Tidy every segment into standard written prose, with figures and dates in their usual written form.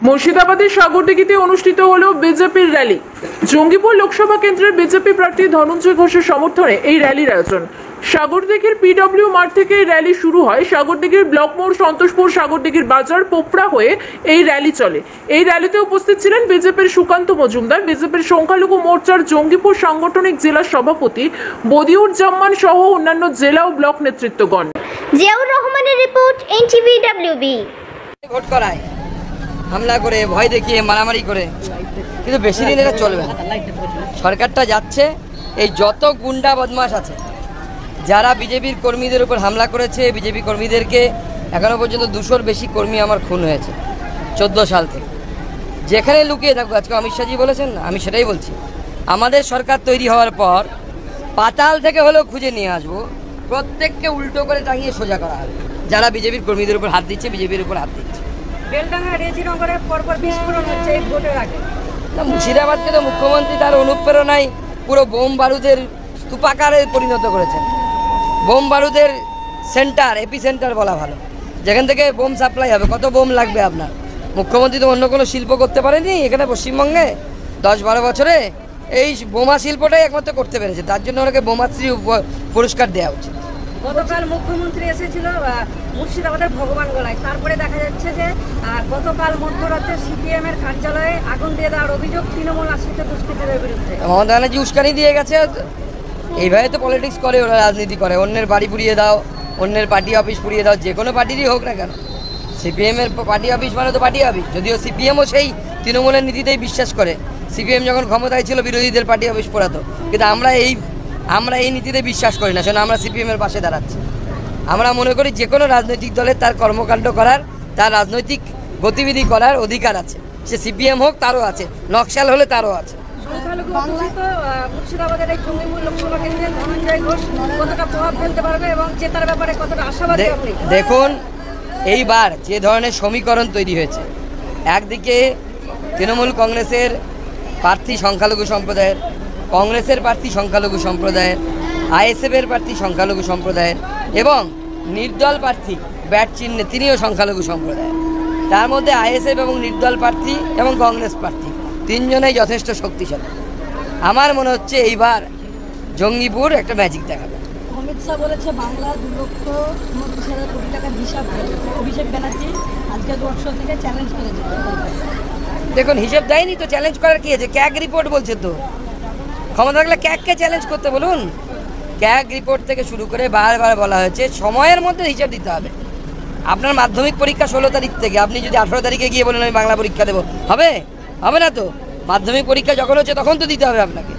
মুর্শিদাবাদের সাগরদিঘিতে অনুষ্ঠিত হলো বিজেপির র্যালি। জঙ্গিপুর লোকসভা কেন্দ্রের বিজেপি প্রার্থী ধনঞ্জয় ঘোষের সমর্থনে এই র্যালির আয়োজন। সাগরদিঘির পিডব্লিউ মাঠ থেকে এই র্যালি শুরু হয়। সাগরদিঘির ব্লক মোড়, সন্তোষপুর, সাগরদিঘির বাজার, পোপড়া হয়ে এই র্যালি চলে। এই র্যালিতে উপস্থিত ছিলেন বিজেপির সুকান্ত মজুমদার, বিজেপির সংখ্যালঘু মোর্চার জঙ্গিপুর সাংগঠনিক জেলা সভাপতি বদিউর জামান সহ অন্যান্য জেলা ও ব্লক নেতৃত্বগণ। জিয়াউর রহমানের রিপোর্ট, NTV। ভোট করায় হামলা করে, ভয় দেখিয়ে, মারামারি করে, কিন্তু বেশি দিন এটা চলবে না। সরকারটা যাচ্ছে, এই যত গুন্ডা বদমাশ আছে যারা বিজেপির কর্মীদের উপর হামলা করেছে, বিজেপি কর্মীদেরকে এখনো পর্যন্ত 200-র বেশি কর্মী আমার খুন হয়েছে 14 সাল থেকে। যেখানে লুকিয়ে থাকুক, আজকে অমিত শাহজি বলেছেন না, আমি সেটাই বলছি, আমাদের সরকার তৈরি হওয়ার পর পাতাল থেকে হলেও খুঁজে নিয়ে আসবো, প্রত্যেককে উল্টো করে টাঙিয়ে সোজা করা হবে যারা বিজেপির কর্মীদের উপর হাত দিচ্ছে, বিজেপির উপর হাত দিচ্ছে। মুর্শিদাবাদকে তো মুখ্যমন্ত্রী তার অনুপ্রেরণায় পুরো বোম বারুদের স্তূপাকারে পরিণত করেছেন। বোম বারুদের সেন্টার, এপি সেন্টার বলা ভালো, যেখান থেকে বোম সাপ্লাই হবে। কত বোম লাগবে আপনার? মুখ্যমন্ত্রী তো অন্য কোনো শিল্প করতে পারেনি এখানে পশ্চিমবঙ্গে 10-12 বছরে। এই বোমা শিল্পটাই একমাত্র করতে পেরেছে, তার জন্য ওনাকে বোমাশ্রী পুরস্কার দেওয়া উচিত। গতকাল মুখ্যমন্ত্রী এসেছিল মুর্শিদাবাদের ভগবানগোলায়, তারপরে দেখা যাচ্ছে যে গতকাল মধ্যরাতে CPM এর কার্যালয়ে আগুন দিয়ে দেওয়ার অভিযোগ তৃণমূল আশ্রিত দুষ্কৃতীদের বিরুদ্ধে। মমতা ব্যানার্জি উস্কানি দিয়ে গেছে। এইভাবে তো পলিটিক্স করে ওরা, রাজনীতি করে। অন্যের বাড়ি পুড়িয়ে দাও, অন্যের পার্টি অফিস পুড়িয়ে দাও, যে কোনো পার্টিরই হোক না কেন। CPM এর পার্টি অফিস মানে তো পার্টি অফিস, যদিও CPMও সেই তৃণমূলের নীতিতেই বিশ্বাস করে। CPM যখন ক্ষমতায় ছিল বিরোধীদের পার্টি অফিস পোড়াতো, কিন্তু আমরা এই নীতিতে বিশ্বাস করি না। শোনো, আমরা CPM এর পাশে দাঁড়াচ্ছি। আমরা মনে করি যে কোনো রাজনৈতিক দলের তার কর্মকাণ্ড করার, তার রাজনৈতিক গতিবিধি করার অধিকার আছে। সে CPM হোক, তারও আছে, নকশাল হলে তারও আছে। মুর্শিদাবাদের এই জঙ্গিপুর লোকসভা কেন্দ্রে ধনঞ্জয় ঘোষ কতটা প্রভাব ফেলতে পারবে এবং জেতার ব্যাপারে কতটা আশাবাদী আপনি? দেখুন, এইবার যে ধরনের সমীকরণ তৈরি হয়েছে, একদিকে তৃণমূল কংগ্রেসের প্রার্থী সংখ্যালঘু সম্প্রদায়ের, কংগ্রেসের প্রার্থী সংখ্যালঘু সম্প্রদায়ের, ISF এর প্রার্থী সংখ্যালঘু সম্প্রদায়ের এবং নির্দল প্রার্থী ব্যাট চিহ্নে তিনিও সংখ্যালঘু সম্প্রদায়ের। তার মধ্যে ISF এবং নির্দল প্রার্থী এবং কংগ্রেস প্রার্থী তিনজনেই যথেষ্ট শক্তিশালী। আমার মনে হচ্ছে এইবার জঙ্গিপুর একটা ম্যাজিক দেখাবে। অমিত শাহ বলেছে বাংলা 2,29,000 কোটি টাকার হিসাব। অভিষেক ব্যানার্জি আজকে দর্শক থেকে চ্যালেঞ্জ করেছে। দেখুন, হিসেব দেয়নি তো, চ্যালেঞ্জ করার কি আছে? ক্যাগ রিপোর্ট বলছে তো, ক্ষমতা থাকলে ক্যাগকে চ্যালেঞ্জ করতে বলুন। ক্যাগ রিপোর্ট থেকে শুরু করে বারবার বলা হয়েছে সময়ের মধ্যে হিসাব দিতে হবে। আপনার মাধ্যমিক পরীক্ষা 16 তারিখ থেকে, আপনি যদি 18 তারিখে গিয়ে বলেন আমি বাংলা পরীক্ষা দেবো, হবে? হবে না তো। মাধ্যমিক পরীক্ষা যখন হচ্ছে তখন তো দিতে হবে আপনাকে।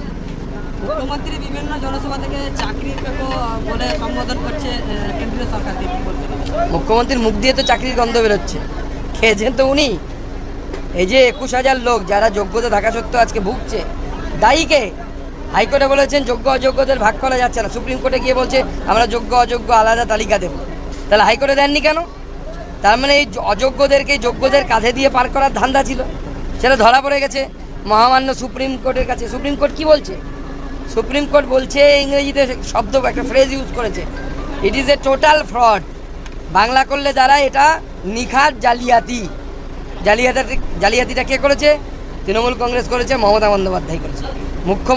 মুখ্যমন্ত্রী বিভিন্ন জনসভা থেকে চাকরি বলে সম্বোধন করছে কেন্দ্রীয় সরকারকে। মুখ্যমন্ত্রীর মুখ দিয়ে তো চাকরির গন্ধ বেরোচ্ছে, খেয়েছেন তো উনি। এই যে 21,000 লোক যারা যোগ্যতা থাকা সত্ত্বেও আজকে ভুগছে, দায়ীকে? হাইকোর্টে বলেছেন যোগ্য অযোগ্যদের ভাগ করা যাচ্ছে না, সুপ্রিম কোর্টে গিয়ে বলছে আমরা যোগ্য অযোগ্য আলাদা তালিকা দেবো। তাহলে হাইকোর্টে দেননি কেন? তার মানে এই অযোগ্যদেরকে যোগ্যদের কাঁধে দিয়ে পার করার ধান্দা ছিল, সেটা ধরা পড়ে গেছে মহামান্য সুপ্রিম কোর্টের কাছে। সুপ্রিম কোর্ট কি বলছে? সুপ্রিম কোর্ট বলছে, ইংরেজিতে শব্দ একটা ফ্রেজ ইউজ করেছে, it is a total fraud. Bangla করলে যারা এটা নিখাত জালিয়াতি। জালিয়াতিটা কে করেছে? তৃণমূল কংগ্রেস করেছে, মমতা বন্দ্যোপাধ্যায় করেছে। মুখ্য